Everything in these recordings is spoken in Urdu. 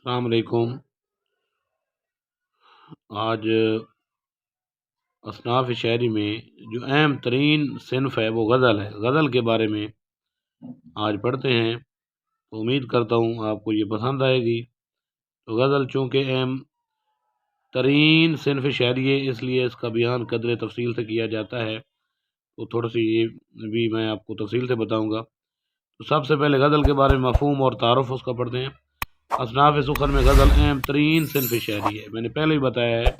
السلام علیکم۔ آج اصناف شعری میں جو اہم ترین صنف ہے وہ غزل ہے۔ غزل کے بارے میں آج پڑھتے ہیں، تو امید کرتا ہوں آپ کو یہ پسند آئے گی۔ تو غزل چونکہ اہم ترین صنف شعری ہے، اس لیے اس کا بیان قدر تفصیل سے کیا جاتا ہے، تو تھوڑا سی یہ بھی میں آپ کو تفصیل سے بتاؤں گا۔ تو سب سے پہلے غزل کے بارے میں مفہوم اور تعارف اس کا پڑھتے ہیں۔ اصناف سخن میں غزل اہم ترین صنف شعری ہے۔ میں نے پہلے ہی بتایا ہے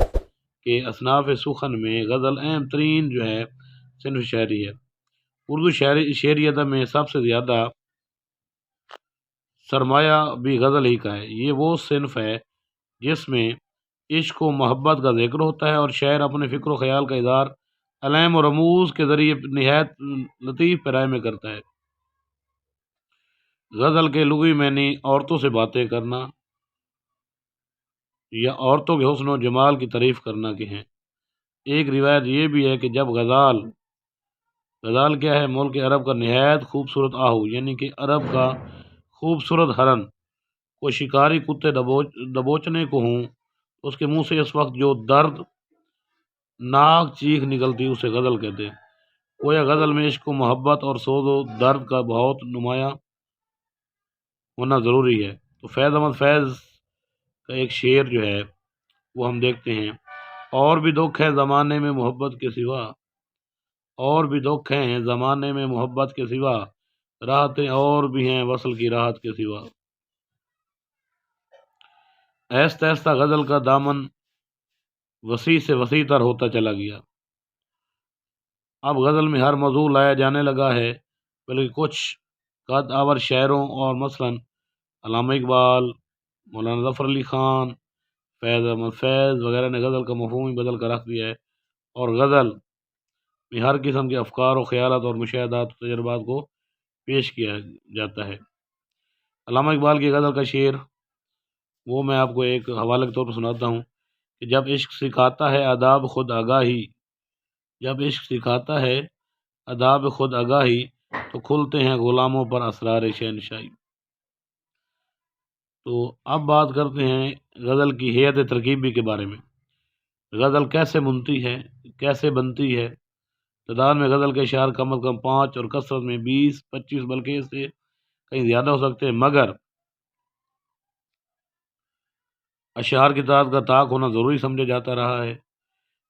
کہ اصناف سخن میں غزل اہم ترین جو ہے صنف شعری ہے۔ اردو شعری ادب میں سب سے زیادہ سرمایہ بھی غزل ہی کا ہے۔ یہ وہ صنف ہے جس میں عشق و محبت کا ذکر ہوتا ہے اور شاعر اپنے فکر و خیال کا اظہار علائم و رموز کے ذریعے نہایت لطیف پیرائے میں کرتا ہے۔ غزل کے لغوی معنی عورتوں سے باتیں کرنا یا عورتوں کے حسن و جمال کی تعریف کرنا کے ہیں۔ ایک روایت یہ بھی ہے کہ جب غزال کیا ہے، ملک عرب کا نہایت خوبصورت آہو یعنی کہ عرب کا خوبصورت ہرن کو شکاری کتے دبوچنے کو ہوں، اس کے منہ سے اس وقت جو درد ناک چیخ نکلتی اسے غزل کہتے ہیں۔ گویا غزل میں عشق و محبت اور سوز و درد کا بہت نمایاں ہونا ضروری ہے۔ تو فیض احمد فیض کا ایک شعر جو ہے وہ ہم دیکھتے ہیں: اور بھی دکھ ہے زمانے میں محبت کے سوا، اور بھی دکھ ہیں زمانے میں محبت کے سوا، راحتیں اور بھی ہیں وصل کی راحت کے سوا۔ آہستہ آہستہ غزل کا دامن وسیع سے وسیع تر ہوتا چلا گیا۔ اب غزل میں ہر موضوع لایا جانے لگا ہے، بلکہ کچھ قد آور شاعروں اور مثلاً علامہ اقبال، مولانا ظفر علی خان، فیض احمد فیض وغیرہ نے غزل کا مفہوم ہی بدل کر رکھ دیا ہے، اور غزل میں ہر قسم کے افکار و خیالات اور مشاہدات و تجربات کو پیش کیا جاتا ہے۔ علامہ اقبال کی غزل کا شعر وہ میں آپ کو ایک حوالے کے طور پر سناتا ہوں کہ جب عشق سکھاتا ہے آداب خود آگاہی، جب عشق سکھاتا ہے آداب خود آگاہی، تو کھلتے ہیں غلاموں پر اسرار شہنشاہی۔ تو اب بات کرتے ہیں غزل کی ہیئت ترکیبی کے بارے میں۔ غزل کیسے بنتی ہے، کیسے بنتی ہے؟ تعداد میں غزل کے اشعار کم از کم 5 اور کثرت میں 20-25 بلکہ اس سے کہیں زیادہ ہو سکتے ہیں، مگر اشعار کی تعداد کا طاق ہونا ضروری سمجھا جاتا رہا ہے۔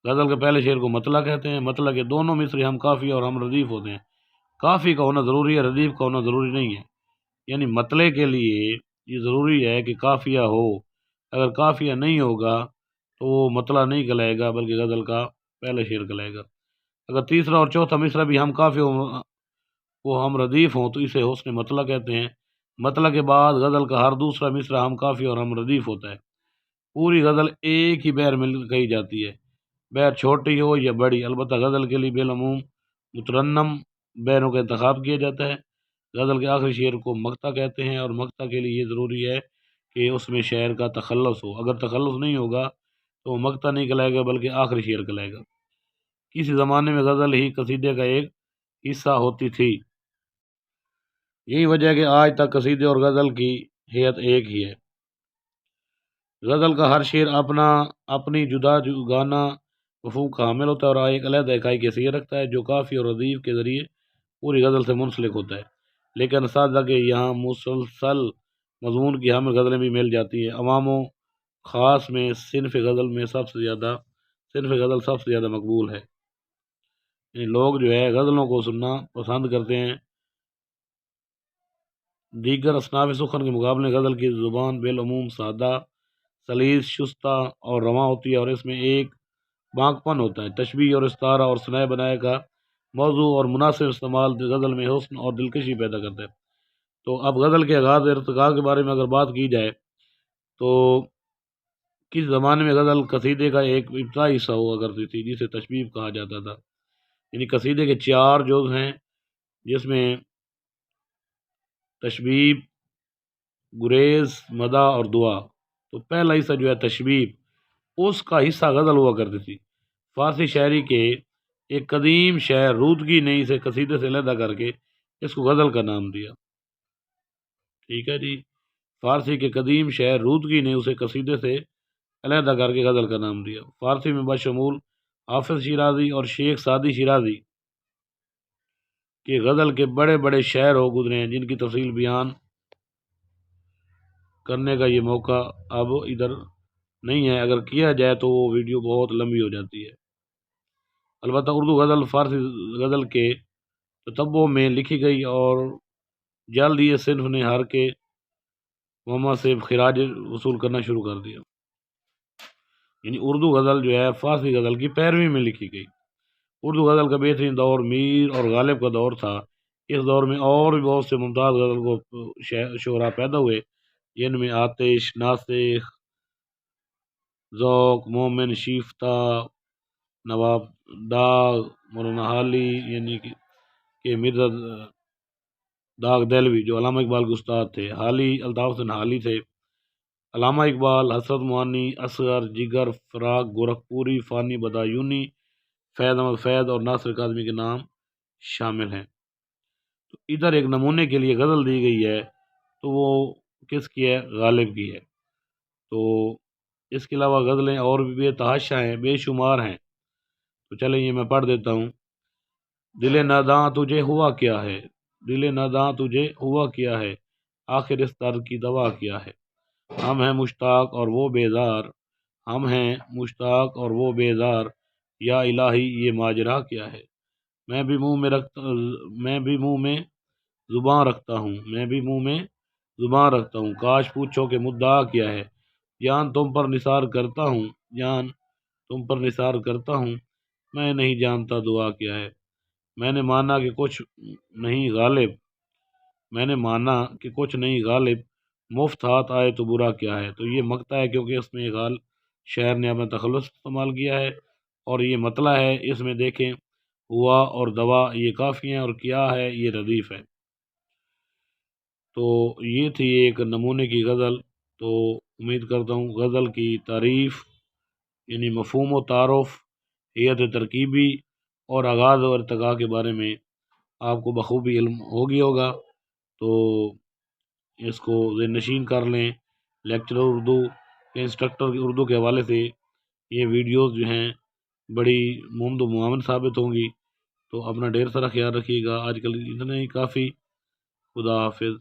غزل کے پہلے شعر کو مطلع کہتے ہیں۔ مطلع کے دونوں مصرے ہم کافی اور ہم ردیف ہوتے ہیں۔ کافی کا ہونا ضروری ہے، ردیف کا ہونا ضروری نہیں ہے۔ یعنی مطلع کے لیے یہ ضروری ہے کہ کافیہ ہو، اگر کافیہ نہیں ہوگا تو وہ مطلع نہیں کہلائے گا بلکہ غزل کا پہلا شعر کہلائے گا۔ اگر تیسرا اور چوتھا مصرع بھی ہم کافی ہوں وہ ہم ردیف ہوں تو اسے حسن مطلع کہتے ہیں۔ مطلع کے بعد غزل کا ہر دوسرا مصرع ہم کافی اور ہم ردیف ہوتا ہے۔ پوری غزل ایک ہی بیر میں کہی جاتی ہے، بیر چھوٹی ہو یا بڑی۔ البتہ غزل کے لیے بالعموم مترنم بیروں کا انتخاب کیا جاتا ہے۔ غزل کے آخری شعر کو مقطع کہتے ہیں، اور مقطع کے لیے یہ ضروری ہے کہ اس میں شاعر کا تخلص ہو۔ اگر تخلص نہیں ہوگا تو وہ مقطع نہیں کہلائے گا بلکہ آخری شعر کہلائے گا۔ کسی زمانے میں غزل ہی قصیدے کا ایک حصہ ہوتی تھی، یہی وجہ ہے کہ آج تک قصیدے اور غزل کی ہیئت ایک ہی ہے۔ غزل کا ہر شعر اپنی جدا جگانا مفہوم کا حامل ہوتا ہے اور ایک علیحدہ اکائی کی حیثیت رکھتا ہے، جو کافی اور ردیف کے ذریعے پوری غزل سے منسلک ہوتا ہے۔ لیکن اساتذہ کے یہاں مسلسل مضمون کی حامل غزلیں بھی مل جاتی ہیں۔ عوام و خاص میں صنف غزل سب سے زیادہ مقبول ہے، یعنی لوگ جو ہے غزلوں کو سننا پسند کرتے ہیں۔ دیگر اصناف سخن کے مقابلے غزل کی زبان بالعموم سادہ، سلیس، شستہ اور رواں ہوتی ہے، اور اس میں ایک بانک پن ہوتا ہے۔ تشبیہ اور استعارہ اور ثنائے بنائے کا موضوع اور مناسب استعمال غزل میں حسن اور دلکشی پیدا کرتا ہے۔ تو اب غزل کے آغاز ارتقاء کے بارے میں اگر بات کی جائے تو کس زمانے میں غزل قصیدے کا ایک ابتدائی حصہ ہوا کرتی تھی جسے تشبیب کہا جاتا تھا۔ یعنی قصیدے کے 4 جز ہیں، جس میں تشبیب، گریز، مدح اور دعا۔ تو پہلا حصہ جو ہے تشبیب، اس کا حصہ غزل ہوا کرتی تھی۔ فارسی شاعری کے ایک قدیم شاعر رودکی نے اسے قصیدے سے علیحدہ کر کے اس کو غزل کا نام دیا۔ ٹھیک ہے جی۔ فارسی کے قدیم شاعر رودکی نے اسے قصیدے سے علیحدہ کر کے غزل کا نام دیا۔ فارسی میں بشمول حافظ شیرازی اور شیخ سعدی شیرازی کے غزل کے بڑے بڑے شاعر ہو گزرے ہیں، جن کی تفصیل بیان کرنے کا یہ موقع اب ادھر نہیں ہے، اگر کیا جائے تو وہ ویڈیو بہت لمبی ہو جاتی ہے۔ البتہ اردو غزل فارسی غزل کے تتبع میں لکھی گئی اور جلد ہی اس صنف نے ہر کے وما سے خراج وصول کرنا شروع کر دیا، یعنی اردو غزل جو ہے فارسی غزل کی پیروی میں لکھی گئی۔ اردو غزل کا بہترین دور میر اور غالب کا دور تھا۔ اس دور میں اور بھی بہت سے ممتاز غزل کو شعراء پیدا ہوئے، جن میں آتش، ناسخ، ذوق، مومن، شیفتہ، نواب داغ، مولانا حالی یعنی کہ مرزا داغ دہلوی جو علامہ اقبال کے استاد تھے، حالی الطاف حسین حالی تھے، علامہ اقبال، حسرت موانی، اصغر، جگر، فراق گورکھپوری، فانی بدایونی، فیض احمد فیض اور ناصر کاظمی کے نام شامل ہیں۔ تو ادھر ایک نمونے کے لیے غزل دی گئی ہے، تو وہ کس کی ہے؟ غالب کی ہے۔ تو اس کے علاوہ غزلیں اور بھی بے تحاشا ہیں، بے شمار ہیں، تو چلیں یہ میں پڑھ دیتا ہوں۔ دل ناداں تجھے ہوا کیا ہے، دل ناداں تجھے ہوا کیا ہے، آخر اس درد کی دوا کیا ہے۔ ہم ہیں مشتاق اور وہ بیزار، ہم ہیں مشتاق اور وہ بیزار، یا الہی یہ ماجرا کیا ہے۔ میں بھی منہ میں زباں رکھتا ہوں، میں بھی منہ میں زباں رکھتا ہوں، کاش پوچھو کہ مدعا کیا ہے۔ جان تم پر نثار کرتا ہوں، جان تم پر نثار کرتا ہوں، میں نہیں جانتا دعا کیا ہے۔ میں نے مانا کہ کچھ نہیں غالب، میں نے مانا کہ کچھ نہیں غالب، مفت ہاتھ آئے تو برا کیا ہے۔ تو یہ مقطع ہے، کیونکہ اس میں شاعر نے اپنا تخلص استعمال کیا ہے، اور یہ مطلع ہے، اس میں دیکھیں ہوا اور دوا یہ کافی ہیں، اور کیا ہے یہ ردیف ہے۔ تو یہ تھی ایک نمونے کی غزل۔ تو امید کرتا ہوں غزل کی تعریف یعنی مفہوم و تعارف، ہیئت ترکیبی اور آغاز و ارتقاء کے بارے میں آپ کو بخوبی علم ہوگا، تو اس کو ذہن نشین کر لیں۔ لیکچرر اردو کے انسٹرکٹر کی اردو کے حوالے سے یہ ویڈیوز جو ہیں بڑی مفید و معاون ثابت ہوں گی، تو اپنا ڈھیر سارا خیال رکھیے گا۔ آج کل اتنا ہی کافی۔ خدا حافظ۔